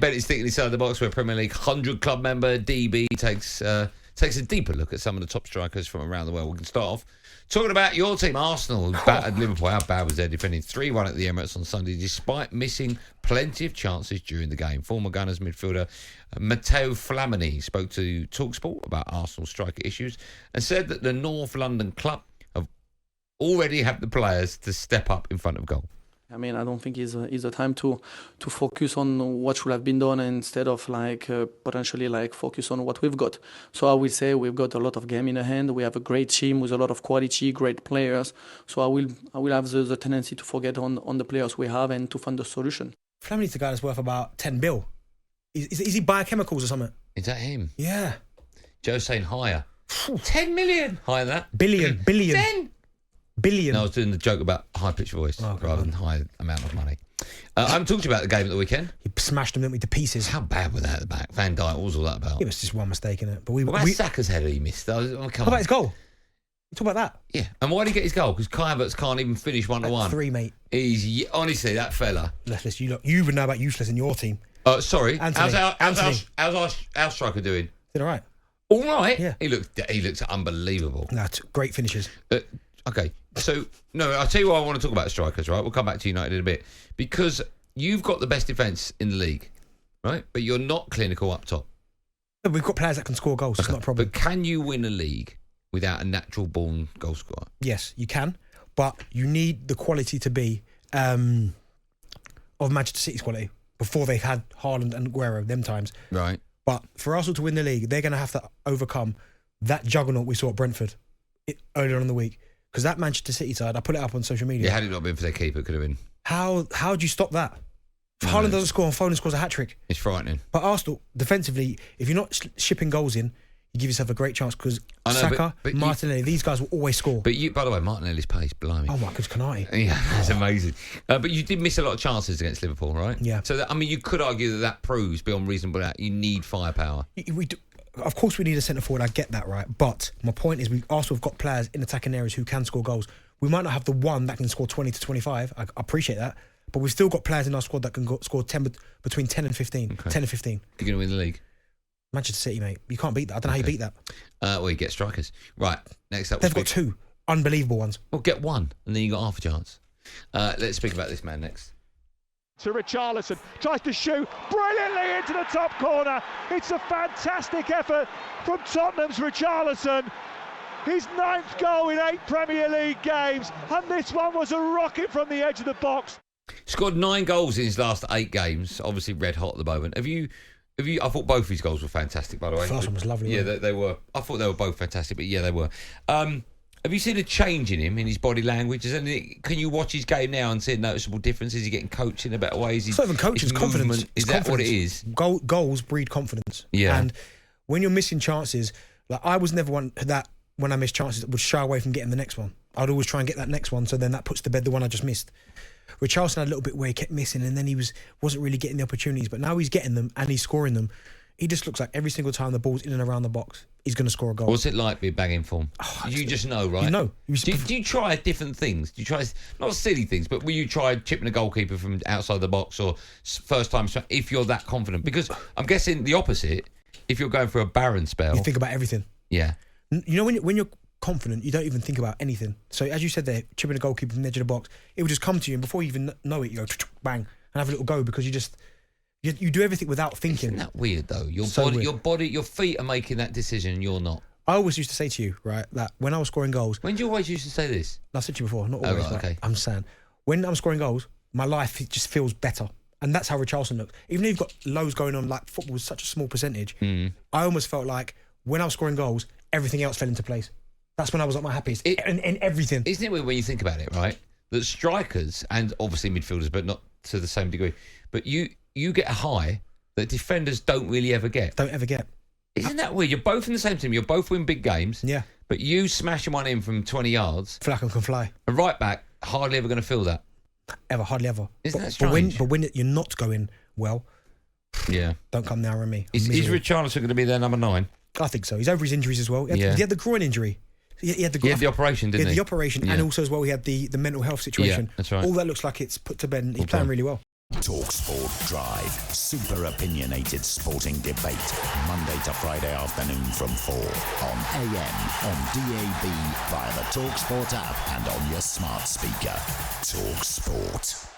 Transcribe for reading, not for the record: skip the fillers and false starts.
Bent is thinking inside the box where Premier League 100 club member DB takes a deeper look at some of the top strikers from around the world. We can start off talking about your team, Arsenal, who battered Liverpool. How bad was their defending? 3-1 at the Emirates on Sunday, despite missing plenty of chances during the game. Former Gunners midfielder Matteo Flamini spoke to talkSPORT about Arsenal striker issues and said that the North London club have already had the players to step up in front of goal. I mean, I don't think it's a time to focus on what should have been done instead of potentially focus on what we've got. So I will say we've got a lot of game in the hand. We have a great team with a lot of quality, great players. So I will have the tendency to forget on the players we have and to find the solution. Flamini's a guy that's worth about 10 bill. Is he biochemicals or something? Is that him? Yeah. Joe's saying higher. 10 million. Higher than that. Billion. 10 billion. No, I was doing the joke about high-pitched voice rather than high amount of money. I haven't talked to you about the game at the weekend. He smashed them, didn't we, to pieces. How bad was that at the back? Van Dijk, what was all that about? It was just one mistake in it. But what about Saka's header he missed? What about his goal? You talk about that? Yeah. And why did he get his goal? Because Kai Havertz can't even finish 1-1. 3, mate. Honestly, that fella. Useless. You would know about useless in your team. Sorry. Anthony. How's our striker doing? Did all right. All right? Yeah. He looks unbelievable. No, great finishes. Okay. So, no, I'll tell you what I want to talk about strikers, right? We'll come back to United in a bit. Because you've got the best defence in the league, right? But you're not clinical up top. No, we've got players that can score goals. It's not a problem. But can you win a league without a natural-born goal scorer? Yes, you can. But you need the quality to be of Manchester City's quality before they had Haaland and Aguero, them times. Right. But for Arsenal to win the league, they're going to have to overcome that juggernaut we saw at Brentford earlier on in the week. Because that Manchester City side, I put it up on social media. Yeah, had it not been for their keeper, it could have been. How do you stop that? If Haaland doesn't score and Foden scores a hat-trick. It's frightening. But Arsenal, defensively, if you're not shipping goals in, you give yourself a great chance because Saka, but Martinelli, these guys will always score. But by the way, Martinelli's pace, blimey. Oh my goodness, Canati. Yeah, that's amazing. But you did miss a lot of chances against Liverpool, right? Yeah. So, you could argue that proves beyond reasonable doubt you need firepower. Of course, we need a centre forward. I get that, right? But my point is, we also have got players in attacking areas who can score goals. We might not have the one that can score 20 to 25. I appreciate that. But we've still got players in our squad that can score between 10 and 15. Okay. 10 and 15. You're going to win the league? Manchester City, mate. You can't beat that. I don't know how you beat that. Well, you get strikers. Right, next up. They've got 2 unbelievable ones. Well, get one, and then you got half a chance. Let's speak about this man next. To Richarlison, tries to shoot brilliantly into the top corner. It's a fantastic effort from Tottenham's Richarlison. His 9th goal in 8 Premier League games, and this one was a rocket from the edge of the box. Scored 9 goals in his last 8 games. Obviously, red hot at the moment. Have you? I thought both his goals were fantastic, by the way. The first one was lovely. Yeah, they were. I thought they were both fantastic, but yeah, they were. Have you seen a change in him, in his body language? Can you watch his game now and see a noticeable difference? Is he getting coached in a better way? It's not even coaching, it's confidence. Is that what it is? Goals breed confidence. Yeah. And when you're missing chances, I was never one that when I miss chances would shy away from getting the next one. I'd always try and get that next one, so then that puts to bed the one I just missed. Richarlison had a little bit where he kept missing and then he wasn't really getting the opportunities, but now he's getting them and he's scoring them. He just looks like every single time the ball's in and around the box, he's going to score a goal. What's it like being banging form? You just know, right? You know. Do you try different things? Do you try, not silly things, but will you try chipping a goalkeeper from outside the box or first time, if you're that confident? Because I'm guessing the opposite, if you're going for a barren spell. You think about everything. Yeah. You know, when you're confident, you don't even think about anything. So as you said there, chipping a goalkeeper from the edge of the box, it will just come to you, and before you even know it, you go bang and have a little go because you do everything without thinking. Isn't that weird though? Your feet are making that decision, and you're not. I always used to say to you, right, that when I was scoring goals. When do you always used to say this? I said to you before, not always. Oh, right, okay. I'm saying when I'm scoring goals, my life just feels better. And that's how Richarlison looks. Even though you've got loads going on, like football is such a small percentage, I almost felt like when I was scoring goals, everything else fell into place. That's when I was at my happiest. In everything. Isn't it weird when you think about it, right? That strikers, and obviously midfielders, but not to the same degree, but you get a high that defenders don't really ever get. Don't ever get. Isn't that weird? You're both in the same team. You're both win big games. Yeah. But you smashing one in from 20 yards. I feel like I can fly. A right back, hardly ever going to feel that. Hardly ever. Isn't that strange? But when you're not going well, yeah, don't come near me. Is Richarlison going to be their number 9? I think so. He's over his injuries as well. He had the groin injury. He had the operation, didn't he? He had the operation, and also as well he had the mental health situation. Yeah, that's right. All that looks like it's put to bed. He's playing really well. talkSPORT Drive. Super opinionated sporting debate. Monday to Friday afternoon from 4 on AM, on DAB, via the talkSPORT app and on your smart speaker. talkSPORT.